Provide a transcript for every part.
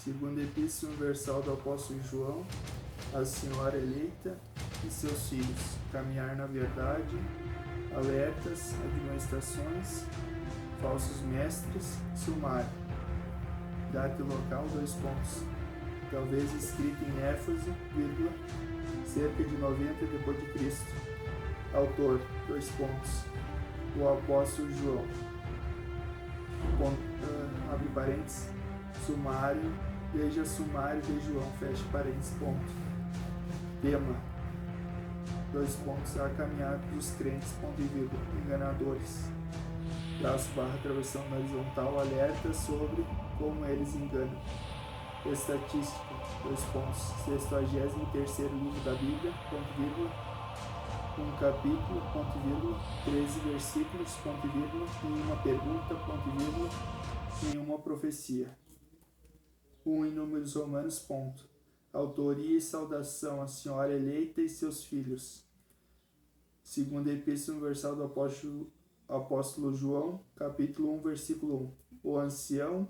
Segunda Epístola Universal do Apóstolo João, a Senhora eleita e seus filhos, caminhar na verdade, alertas, admoestações, falsos mestres, sumário. Data e local, 2 pontos. Talvez escrito em Éfeso, vírgula, cerca de 90 depois de Cristo. Autor, 2 pontos. O apóstolo João. Abre parênteses, sumário, veja sumário de João, fecha parênteses, ponto. Tema, 2 pontos, a caminhada dos crentes, ponto e vírgula, enganadores. Traço barra, travessão na horizontal, alerta sobre como eles enganam. Estatística, 2 pontos, 63º livro da Bíblia, ponto e vírgula, um capítulo, ponto e vírgula, 13 versículos, ponto e vírgula, nenhuma pergunta, ponto e vírgula, nenhuma profecia. Em Números Romanos, ponto. Autoria e saudação à Senhora eleita e seus filhos. Segunda Epístola Universal do Apóstolo João, capítulo 1, versículo 1. O ancião,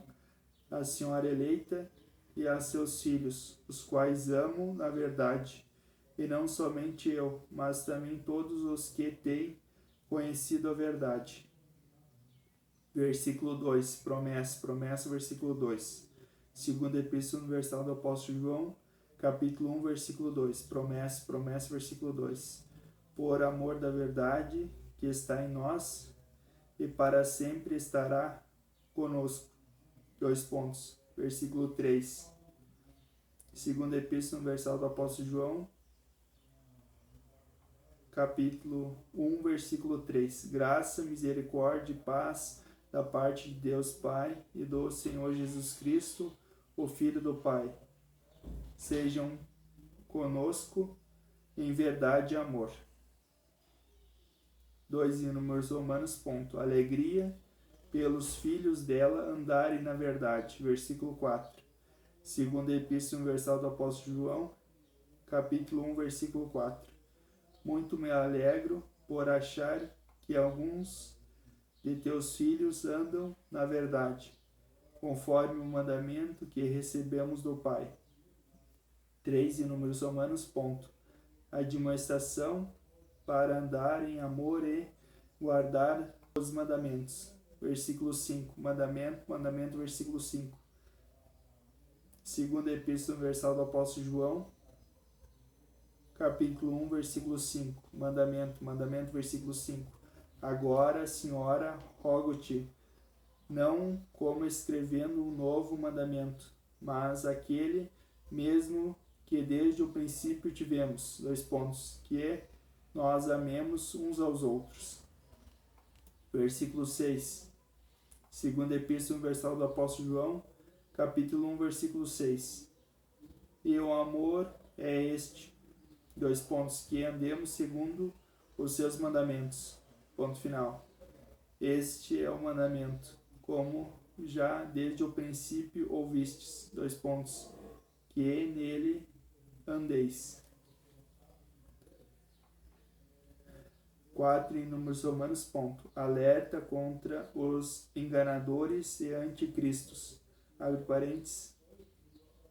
a Senhora eleita e a seus filhos, os quais amo na verdade. E não somente eu, mas também todos os que têm conhecido a verdade. Versículo 2, promessa, versículo 2. Segunda Epístola Universal do Apóstolo João, capítulo 1, versículo 2. Promessa, versículo 2. Por amor da verdade que está em nós e para sempre estará conosco. 2 pontos. Versículo 3. Segunda Epístola Universal do Apóstolo João, capítulo 1, versículo 3. Graça, misericórdia e paz da parte de Deus Pai e do Senhor Jesus Cristo, o Filho do Pai. Sejam conosco em verdade e amor. 2 em Números Romanos, ponto. Alegria pelos filhos dela andarem na verdade. Versículo 4. Segunda Epístola Universal do Apóstolo João, capítulo 1, versículo 4. Muito me alegro por achar que alguns de teus filhos andam na verdade, conforme o mandamento que recebemos do Pai. 3 em Números Romanos, ponto. Admoestação para andar em amor e guardar os mandamentos. Versículo 5. Mandamento, versículo 5. Segunda Epístola Universal do Apóstolo João, capítulo 1, versículo 5. Mandamento, versículo 5. Agora, Senhora, rogo-te, não como escrevendo um novo mandamento, mas aquele mesmo que desde o princípio tivemos. 2 pontos. Que nós amemos uns aos outros. Versículo 6. Segunda Epístola Universal do Apóstolo João, capítulo 1, versículo 6. E o amor é este. 2 pontos. Que andemos segundo os seus mandamentos. Ponto final. Este é o mandamento, como já desde o princípio ouvistes. 2 pontos. Que nele andeis. 4 em Números Romanos, ponto. Alerta contra os enganadores e anticristos. Abre parênteses.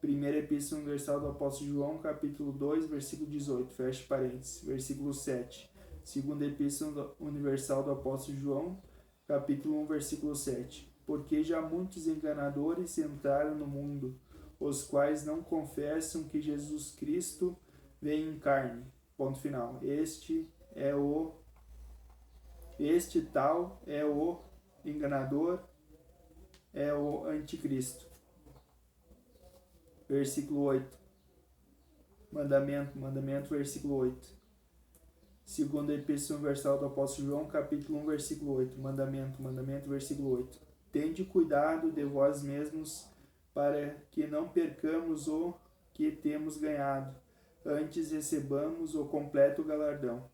Primeira Epístola Universal do Apóstolo João, capítulo 2, versículo 18. Fecha parênteses. Versículo 7. Segunda Epístola Universal do Apóstolo João, capítulo 1, versículo 7. Porque já muitos enganadores entraram no mundo, os quais não confessam que Jesus Cristo veio em carne. Ponto final. Este tal é o enganador, é o anticristo. Versículo 8. Mandamento, versículo 8. Segunda Epístola Universal do Apóstolo João, capítulo 1, versículo 8. Mandamento, versículo 8. Tende cuidado de vós mesmos, para que não percamos o que temos ganhado, antes recebamos o completo galardão.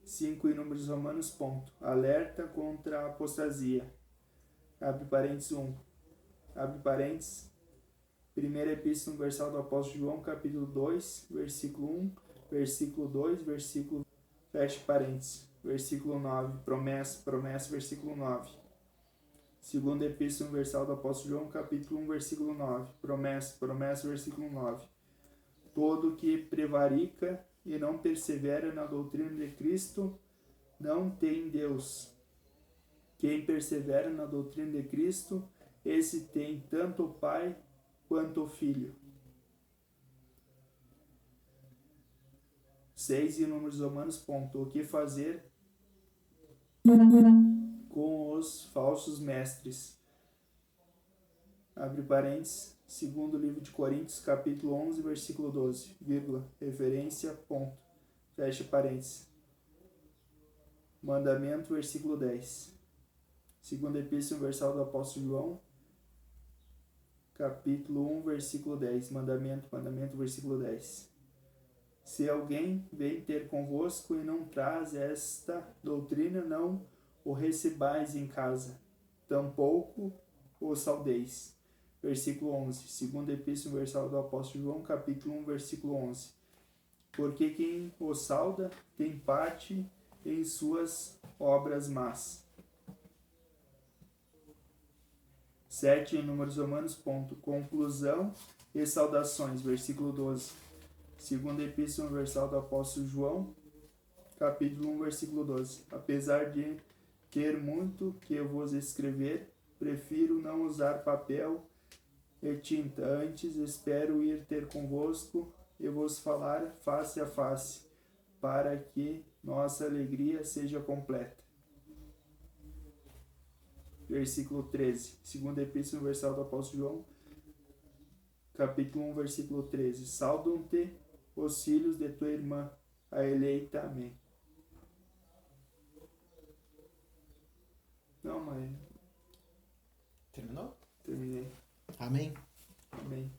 5 em Números Romanos, ponto. Alerta contra a apostasia. Abre parênteses 1. Abre parênteses. Primeira Epístola Universal do Apóstolo João, capítulo 2, versículo 1, versículo 2, versículo... Fecha parênteses. Versículo 9. Promessa, versículo 9. Segunda Epístola Universal do Apóstolo João, capítulo 1, versículo 9. Promessa, versículo 9. Todo que prevarica e não persevera na doutrina de Cristo não tem Deus. Quem persevera na doutrina de Cristo, esse tem tanto o Pai quanto o Filho. 6 e Números Romanos, ponto. O que fazer com os falsos mestres? Abre parênteses, segundo livro de Coríntios, capítulo 11, versículo 12, vírgula, referência, ponto. Fecha parênteses. Mandamento, versículo 10. Segunda Epístola Universal do Apóstolo João, capítulo 1, versículo 10. Mandamento, versículo 10. Se alguém vem ter convosco e não traz esta doutrina, não o recebais em casa, tampouco o saudeis. Versículo 11. Segunda Epístola Universal do Apóstolo João, capítulo 1, versículo 11. Porque quem o sauda tem parte em suas obras más. 7 em Números Romanos, ponto. Conclusão e saudações, versículo 12. Segunda Epístola Universal do Apóstolo João, capítulo 1, versículo 12. Apesar de ter muito que vos escrever, prefiro não usar papel e tinta. Antes espero ir ter convosco e vos falar face a face, para que nossa alegria seja completa. Versículo 13. Segunda Epístola Universal do Apóstolo João, capítulo 1, versículo 13. Saudam-te os filhos de tua irmã, a eleita. Amém. Não, mãe. Terminou? Terminei. Amém. Amém.